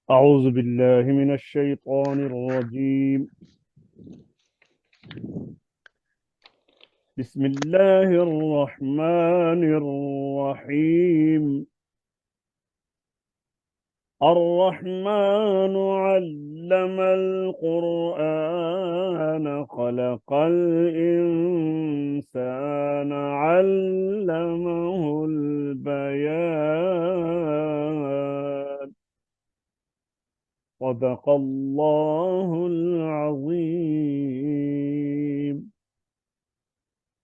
أعوذ بالله من الشيطان الرجيم. بسم الله الرحمن الرحيم. الرحمن علم القرآن خلق الإنسان علمه البيان. صدق الله العظيم.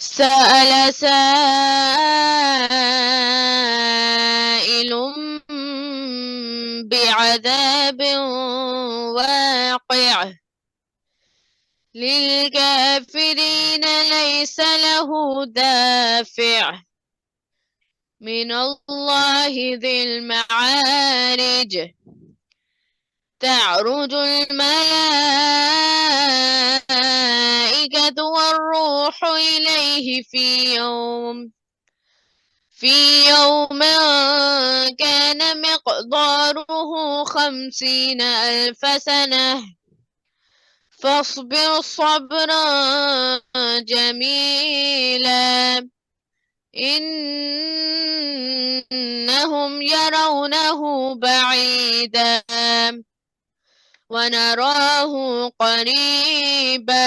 سأل سائل بعذاب واقع للكافرين ليس له دافع من الله ذي المعارج. تعرج الملائكة والروح إليه في يوم كان مقداره 50,000 سنة. فاصبر صبرا جميلا إنهم يرونه بعيدا ونراه قريبا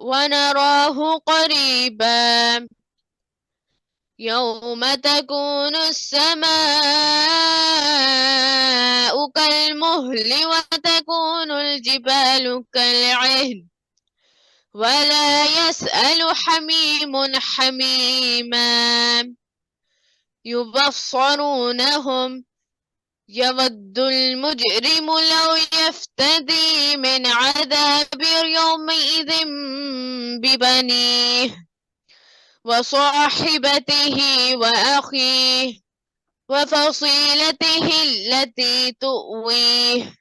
ونراه قريبا يوم تكون السماء كالمهل وتكون الجبال كالعهن ولا يسأل حميم حميما. يبصرونهم يود المجرم لو يفتدي من عذاب يومئذ ببنيه وصاحبته وأخيه وفصيلته التي تؤويه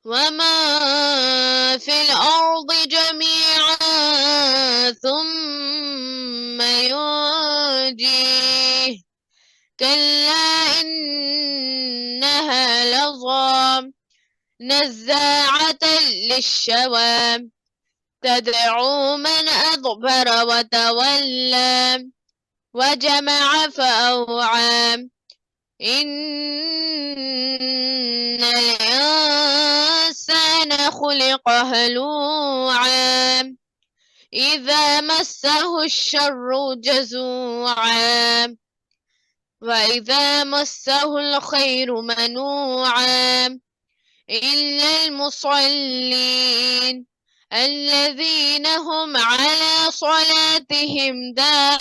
وما في الأرض جميعا ثم ينجيه. كلا إنها لظى نزاعة للشوى تدعو من أدبر وتولى وجمع فأوعى. إن الإنسان خلق هلوعا إذا مسه الشر جزوعا وإذا مسه الخير منوعا إلا المصلين الذين هم على صلاتهم دائمون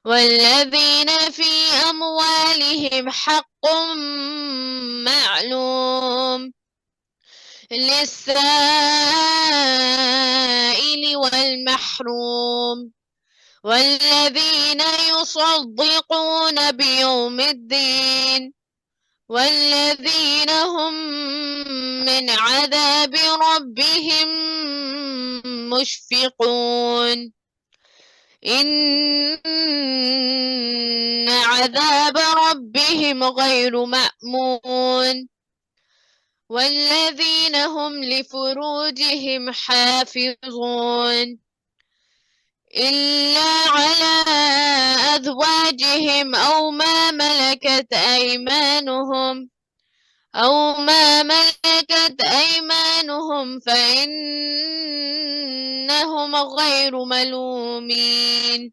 والذين في أموالهم حق معلوم للسائل والمحروم والذين يصدقون بيوم الدين والذين هم من عذاب ربهم مشفقون إن عذاب ربهم غير مأمون والذين هم لفروجهم حافظون إلا على أزواجهم أو ما ملكت أيمانهم فإنهم غير ملومين.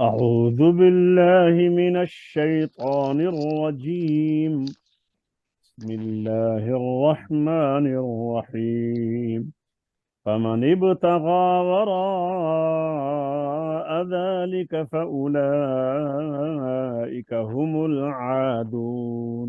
أعوذ بالله من الشيطان الرجيم، بسم الله الرحمن الرحيم. فمن ابتغى وراء ذلك فأولئك هم العادون.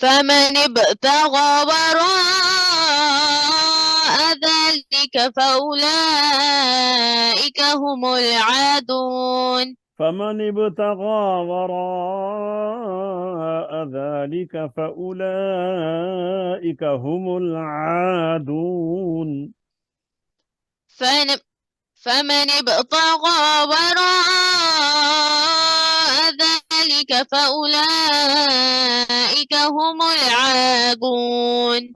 فمن ابتغى وراء ذلك فأولئك هم العادون. فمن ابتغى وراء ذلك فأولئك هم العادون. فمن ابتغى وراء ذلك فأولئك هم العادون.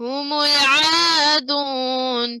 هم العادون.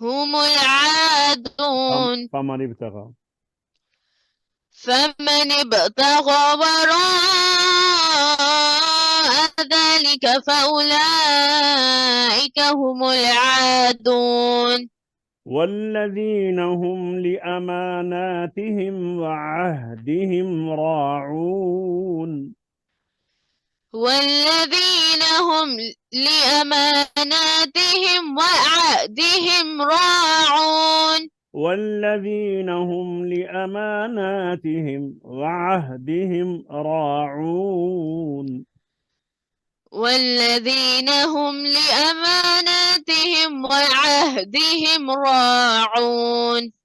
هم العادون. فمن ابتغى. فمن ابتغى وراء ذلك فأولئك هم العادون. والذين هم لأماناتهم وعهدهم راعون. والذين هم لأماناتهم وعهدهم راعون. والذين هم لأماناتهم وعهدهم راعون. والذين هم لأماناتهم وعهدهم راعون.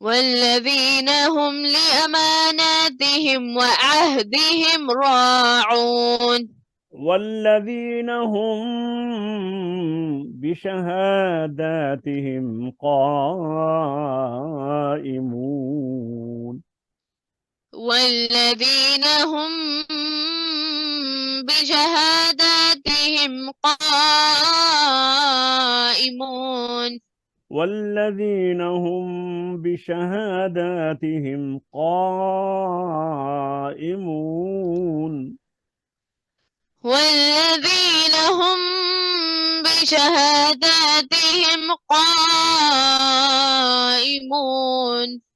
والذين هم لأماناتهم وعهدهم راعون. والذين هم بشهاداتهم قائمون. والذين هم بشهاداتهم قائمون. والذين هم بشهاداتهم قائمون. والذين هم بشهاداتهم قائمون.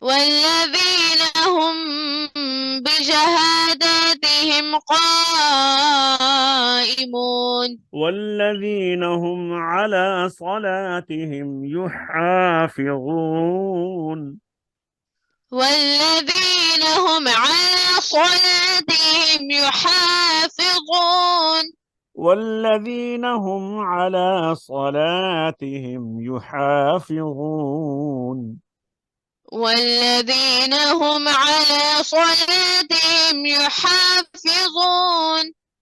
والذين هم بشهاداتهم قائمون. والذين هم على صلاتهم يحافظون. والذين هم على صلاتهم يحافظون. والذين هم على صلاتهم يحافظون. والذين هم على صلاتهم يحافظون.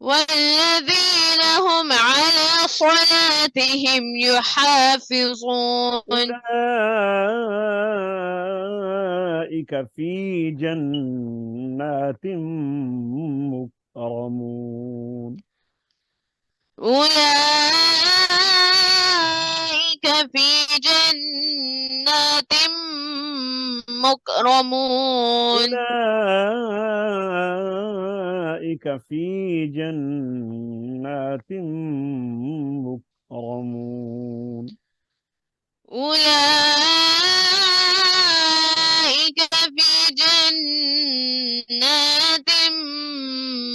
والذين هم على صلاتهم يحافظون. أولئك في جنات مكرمون. أولئك في جنات مكرمون. أولئك في جنات مكرمون. أولئك في جنات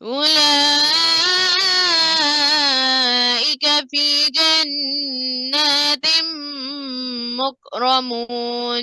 أولئك في جنات مكرمون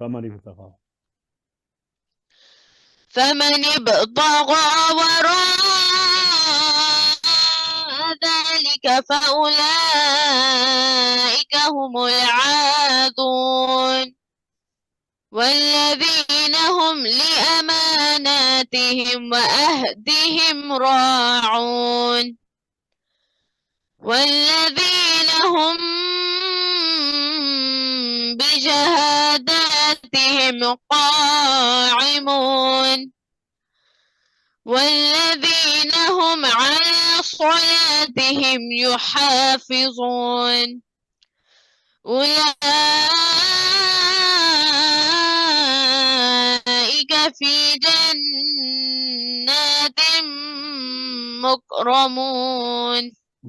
فمن ابتغى. فمن ابتغى وراء ذلك فأولئك هم العادون والذين هم لأماناتهم وأهدهم راعون والذين هم بشهاداتهم قائمون والذين هم على صلاتهم يحافظون أولئك في جنات مكرمون.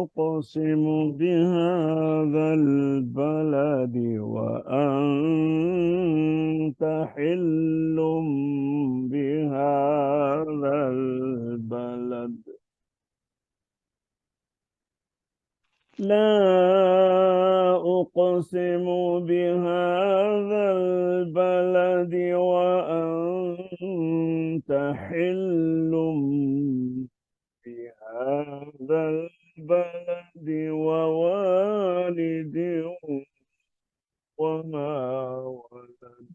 أقسم بهذا البلد وأنت حل بهذا البلد. لا أقسم بهذا البلد وأنت حل بهذا البلد ووالد وما ولد.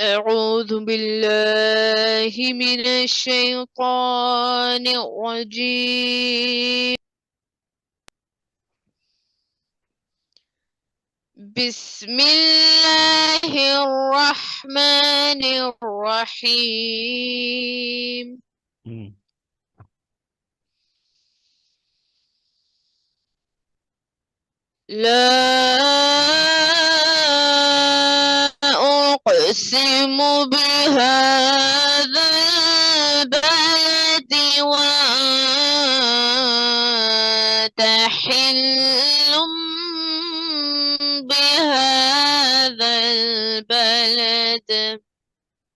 أعوذ بالله من الشيطان الرجيم بسم الله الرحمن الرحيم لا أقسم بهذا البلد وأنت حل بهذا البلد.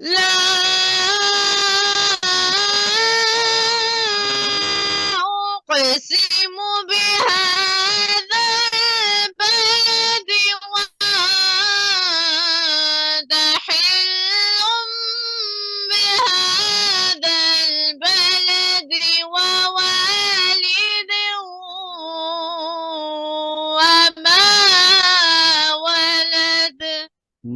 لا أقسم بهذا البلد وأنت حل بهذا البلد ووالد وما ولد.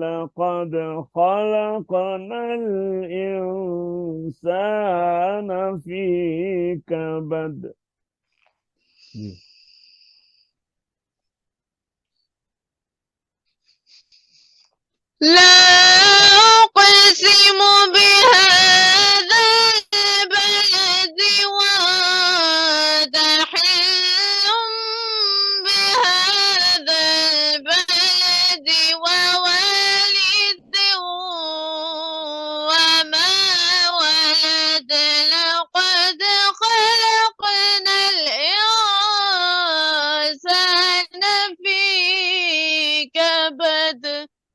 لقد خلقنا الإنسان في كبد. لا أقسم بهذا البلد وأنت حل بهذا البلد ووالد وما ولد لقد خلقنا الإنسان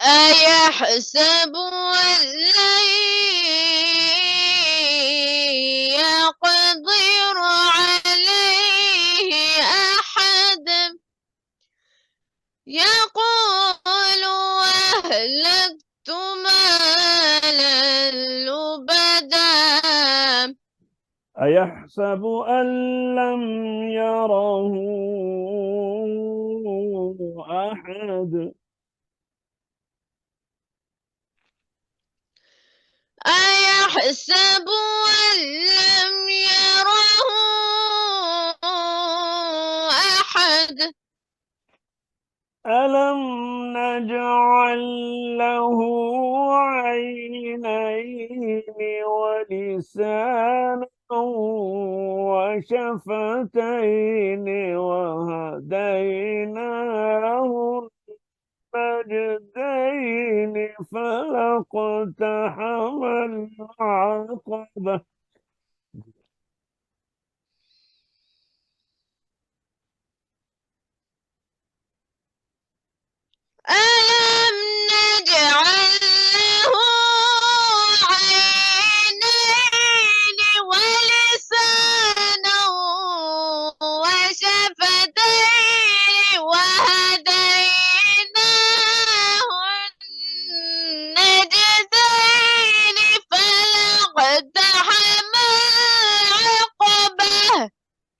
أيحسب أن لن يقدر عليه أحد يقول أهلكت مالا لبدا أيحسب أن لم يره أحد. أيحسب أن لم يره أحد ألم نجعل له عينين ولسانا وشفتين وهديناه النجدين فلاقتحم العقبة. ألم نجعل له عينين ولسانا وشفتين وهديناه النجدين فلاقتحم العقبة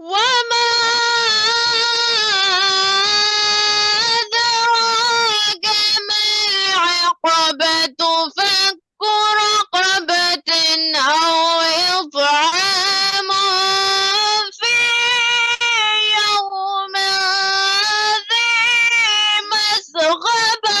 وما أدراك ما العقبة فك رقبة أو إطعام في يوم ذي مسغبة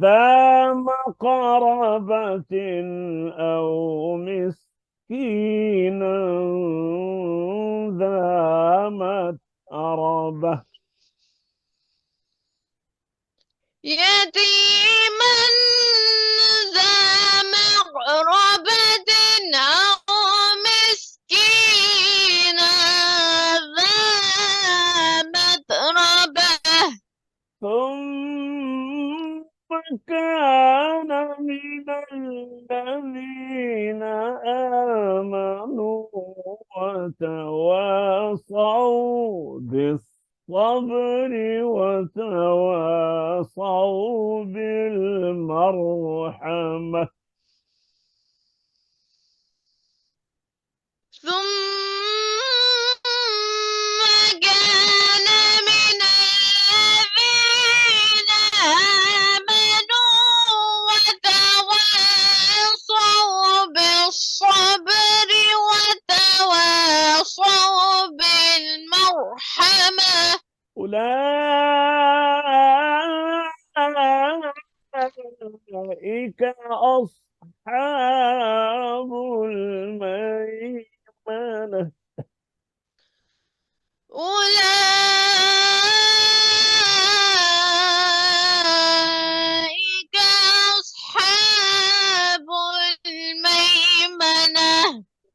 ذا مقربة أو مسكينا ذا متربة. يتيما ذا مقربة أو مسكينا ذا متربة ثم كان من الذين آمنوا وتواصوا بالصبر وتواصوا بالمرحمة. ثم كان من الذين آمنوا وتواصوا بالصبر وتواصوا بالمرحمة أولئك أصحاب الميمنة. أولئك أصحاب الميمنة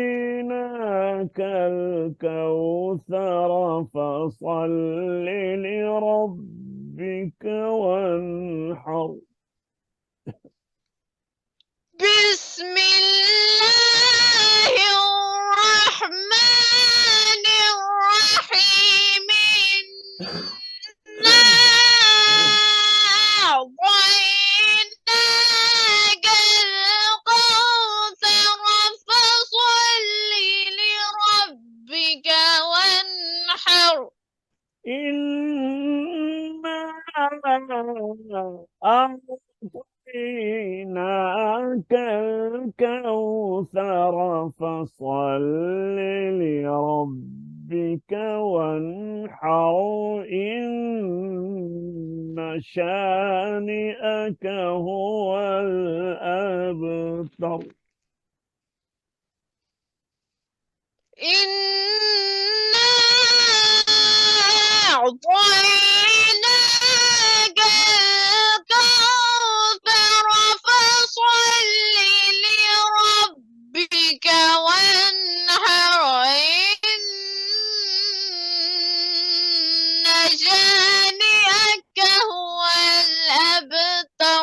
أعطيناك الكوثر فصل لربك وانحر. بسم الله الرحمن الرحيم. إنا أعطيناك الكوثر فصل لربك وانحر. إنا أعطيناك الكوثر فصل لربك وانحر. إن شانئك هو الأبتر. إنا أعطيناك الكوثر فصل لربك وانحر. إن شانئك هو الأبتر.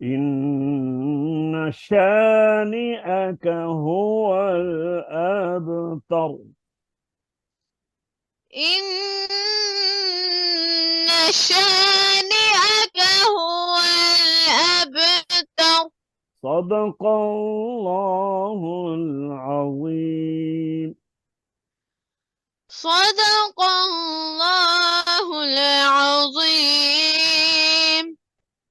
إن شانئك هو الأبتر. إن شانئك هو الأبتر. صدق الله العظيم. صدق الله العظيم.